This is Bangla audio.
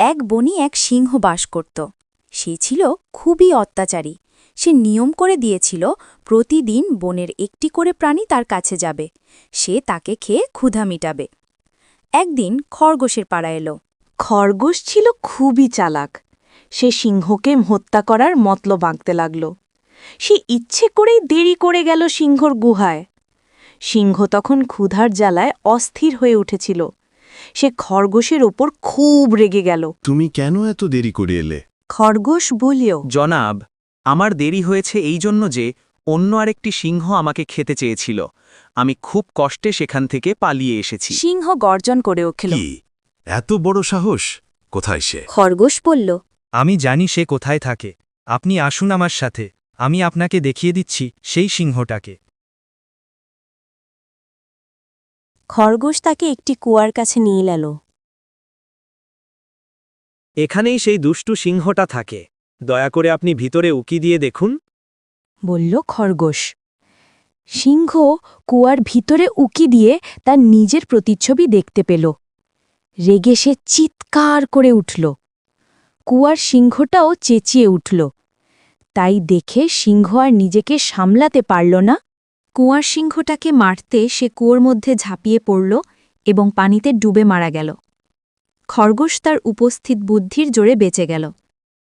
এক বনে এক সিংহ বাস করত। সে ছিল খুবই অত্যাচারী। সে নিয়ম করে দিয়েছিল প্রতিদিন বনের একটি করে প্রাণী তার কাছে যাবে, সে তাকে খেয়ে ক্ষুধা মিটাবে। একদিন খরগোশের পাড়া এলো। খরগোশ ছিল খুবই চালাক। সে সিংহকে হত্যা করার মতলব আঁকতে লাগল। সে ইচ্ছে করেই দেরি করে গেল সিংহর গুহায়। সিংহ তখন ক্ষুধার জ্বালায় অস্থির হয়ে উঠেছিল। সে খরগোশের ওপর খুব রেগে গেল। তুমি কেন এত দেরি করে এলে? খরগোশ বলল, জনাব, আমার দেরি হয়েছে এই জন্য যে অন্য আরেকটি সিংহ আমাকে খেতে চেয়েছিল। আমি খুব কষ্টে সেখান থেকে পালিয়ে এসেছি। সিংহ গর্জন করে উঠল। কি এত বড় সাহস? কোথায় সে? খরগোশ বলল, আমি জানি সে কোথায় থাকে। আপনি আসুন আমার সাথে, আমি আপনাকে দেখিয়ে দিচ্ছি সেই সিংহটাকে। খরগোশ তাকে একটি কুয়ার কাছে নিয়ে এল। এখানেই সেই দুষ্টু সিংহটা থাকে। দয়া করে আপনি ভিতরে উকি দিয়ে দেখুন। বলল খরগোশ। সিংহ কুয়ার ভিতরে উকি দিয়ে তার নিজের প্রতিচ্ছবি দেখতে পেল। রেগে সে চিৎকার করে উঠল। কুয়ার সিংহটাও চেঁচিয়ে উঠল। তাই দেখে সিংহ আর নিজেকে সামলাতে পারল না। কুয়ার সিংহটাকে মারতে সে কুয়োর মধ্যে ঝাঁপিয়ে পড়ল এবং পানিতে ডুবে মারা গেল। খরগোশ তার উপস্থিত বুদ্ধির জোরে বেঁচে গেল।